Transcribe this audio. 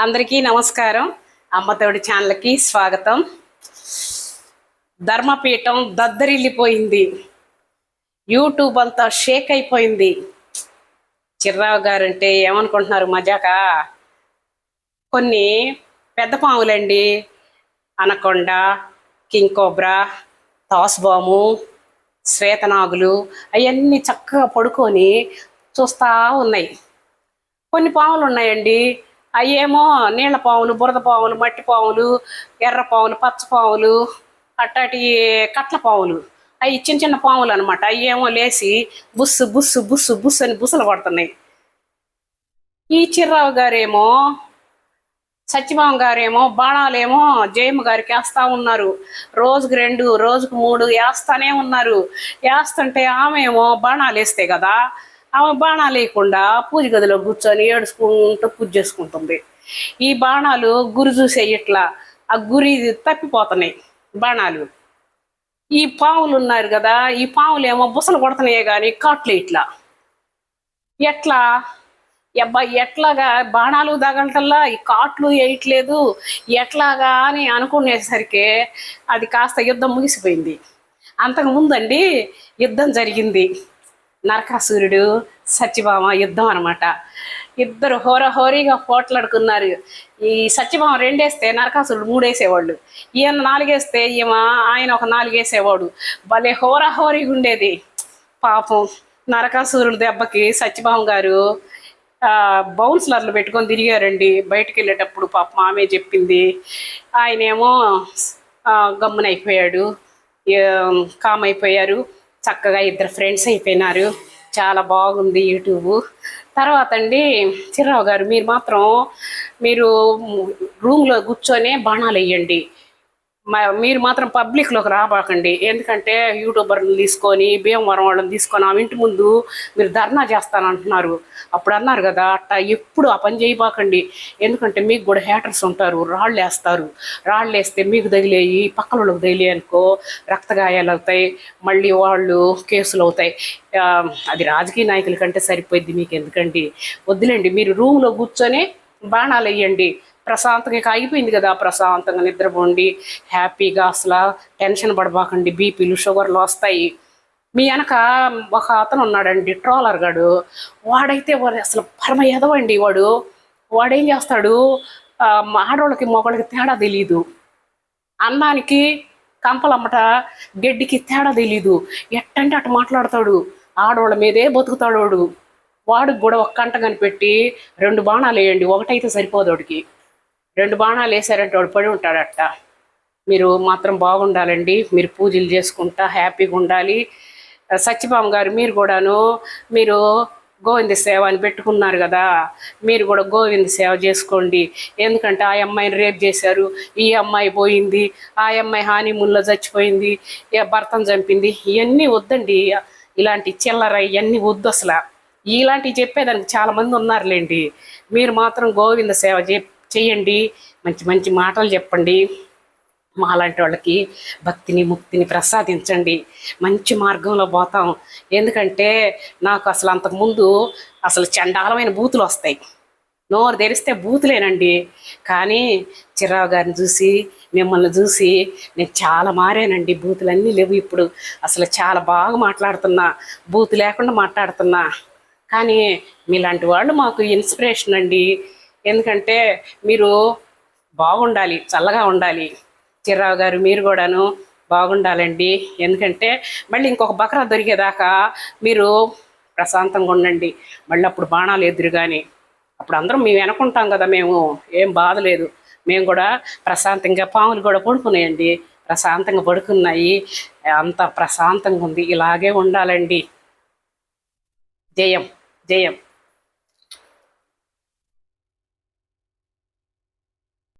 అందరికీ నమస్కారం. అమ్మతోడి ఛానల్కి స్వాగతం. ధర్మపీఠం దద్దరిల్లిపోయింది. యూట్యూబ్ అంతా షేక్ అయిపోయింది. చిర్రావు గారంటే ఏమనుకుంటున్నారు మజాక? కొన్ని పెద్ద పాములండి, అనకొండ, కింగ్ కోబ్రా, తాసుబాము, శ్వేతనాగులు అవన్నీ చక్కగా పడుకొని చూస్తూ ఉన్నాయి. కొన్ని పాములు ఉన్నాయండి, అవేమో నీళ్ళ పాములు, బురద పాములు, మట్టి పాములు, ఎర్ర పాములు, పచ్చ పాములు, అట్టాటి కట్ల పాములు. అవి చిన్న చిన్న పాములు అనమాట. అవేమో లేచి బుస్సు బుస్సు బుస్సు బుస్సు అని బుస్సులు పడుతున్నాయి. ఈ చిర్రావు గారేమో, సత్యభామ గారేమో బాణాలేమో జయమ్మ గారికి వేస్తూ ఉన్నారు. రోజుకు 2, రోజుకు 3 వేస్తానే ఉన్నారు. వేస్తుంటే ఆమె ఏమో బాణాలు వేస్తే కదా, ఆమె బాణాలు వేయకుండా పూజ గదిలో కూర్చొని ఏడుచుకుంటూ పూజ చేసుకుంటుంది. ఈ బాణాలు గురి చూసే ఇట్లా ఆ గురి తప్పిపోతున్నాయి బాణాలు. ఈ పాములు ఉన్నారు కదా, ఈ పాములు ఏమో బుసలు కొడుతున్నాయే కానీ కాట్లు ఇట్లా ఎట్లా అబ్బాయి ఎట్లాగా బాణాలు తగలటల్లా ఈ కాట్లు వేయట్లేదు ఎట్లాగా అని అనుకునేసరికి అది కాస్త యుద్ధం ముగిసిపోయింది. అంతకుముందండి యుద్ధం జరిగింది. నరకాసురుడు, సత్యభామ యుద్ధం అనమాట. ఇద్దరు హోరహోరీగా పోట్లాడుకున్నారు. ఈ సత్యభామ 2 వేస్తే నరకాసురుడు 3 వేసేవాళ్ళు. ఈయన 4 వేస్తే ఆయన ఒక 4 వేసేవాడు. భలే హోరహోరీగా ఉండేది. పాపం నరకాసురుడు దెబ్బకి సత్యభామ గారు బౌన్స్లర్లు పెట్టుకొని తిరిగారండి బయటికి వెళ్ళేటప్పుడు. పాపం ఆమె చెప్పింది. ఆయనేమో గమ్మునైపోయాడు, కామ్ అయిపోయారు. చక్కగా ఇద్దరు ఫ్రెండ్స్ అయిపోయినారు. చాలా బాగుంది యూట్యూబ్. తర్వాత అండి చిర్రావు గారు మీరు రూమ్లో కూర్చొని బాణాలు వేయండి. మీరు మాత్రం పబ్లిక్లోకి రాబాకండి. ఎందుకంటే యూట్యూబర్ని తీసుకొని, భీమవరం వాళ్ళని తీసుకొని ఆమె ఇంటి ముందు మీరు ధర్నా చేస్తానంటున్నారు. అప్పుడు అన్నారు కదా, అట్టా ఎప్పుడు ఆ పని చేయబాకండి. ఎందుకంటే మీకు కూడా హ్యాటర్స్ ఉంటారు, రాళ్ళు వేస్తారు. రాళ్ళు వేస్తే మీకు తగిలేయి పక్కన వాళ్ళకి తగిలే అనుకో రక్తగాయాలు అవుతాయి, మళ్ళీ వాళ్ళు కేసులు అవుతాయి. అది రాజకీయ నాయకుల కంటే సరిపోద్ది, మీకు ఎందుకండి? వద్దులేండి, మీరు రూమ్లో కూర్చొని బాణాలు వేయండి. ప్రశాంతంగా అయిపోయింది కదా, ప్రశాంతంగా నిద్రపోండి, హ్యాపీగా. అసలు టెన్షన్ పడబాకండి, బీపీలు షుగర్లు వస్తాయి. మీ వెనక ఒక అతను ఉన్నాడండి, ట్రోలర్ గాడు. వాడైతే అసలు పరమ ఎదవండి. వాడేం చేస్తాడు, ఆడవాళ్ళకి మగవాళ్ళకి తేడా తెలీదు. అన్నానికి కంపలమ్మట గడ్డికి తేడా తెలీదు. ఎట్టంటే అటు మాట్లాడతాడు. ఆడవాళ్ళ మీదే బతుకుతాడు వాడికి కూడా ఒక కంట కనిపెట్టి 2 బాణాలు వేయండి. ఒకటైతే సరిపోదు వాడికి. 2 బాణాలు వేసారంటే వాడు పడి ఉంటాడట. మీరు మాత్రం బాగుండాలండి. మీరు పూజలు చేసుకుంటా హ్యాపీగా ఉండాలి. సత్యభామ గారు మీరు గోవింద సేవ అని పెట్టుకున్నారు కదా, మీరు కూడా గోవింద సేవ చేసుకోండి. ఎందుకంటే ఆ అమ్మాయిని రేప్ చేశారు, ఈ అమ్మాయి పోయింది, ఆ అమ్మాయి హానీమూన్లో చచ్చిపోయింది, భర్తను చంపింది. ఇవన్నీ వద్దండి, ఇలాంటి చిల్లర ఇవన్నీ వద్దు. అసలు ఇలాంటివి చెప్పేదానికి చాలామంది ఉన్నారులేండి. మీరు మాత్రం గోవింద సేవ చేయండి, మంచి మంచి మాటలు చెప్పండి. మాలాంటి వాళ్ళకి భక్తిని ముక్తిని ప్రసాదించండి. మంచి మార్గంలో పోతాం. ఎందుకంటే నాకు అసలు అంతకుముందు అసలు చండాలమైన బూతులు వస్తాయి. నోరు తెరిస్తే బూతులేనండి. కానీ చిర్రావు గారిని చూసి, మిమ్మల్ని చూసి నేను చాలా మారానండి. బూతులన్నీ లేవు ఇప్పుడు. అసలు చాలా బాగా మాట్లాడుతున్నా, బూతు లేకుండా మాట్లాడుతున్నా. కానీ మీలాంటి వాళ్ళు మాకు ఇన్స్పిరేషన్ అండి. ఎందుకంటే మీరు బాగుండాలి, చల్లగా ఉండాలి. చిర్రావు గారు మీరు కూడాను బాగుండాలండి. ఎందుకంటే మళ్ళీ ఇంకొక బకరా దొరికేదాకా మీరు ప్రశాంతంగా ఉండండి. మళ్ళీ అప్పుడు బాణాలు ఎదురు కానీ అప్పుడు అందరం మేము వెనకుంటాం కదా, మేము ఏం బాధ లేదు. మేము కూడా ప్రశాంతంగా, పాములు కూడా పడుకున్నాయండి, ప్రశాంతంగా పడుకున్నాయి. అంత ప్రశాంతంగా ఉంది. ఇలాగే ఉండాలండి. జయం జయం.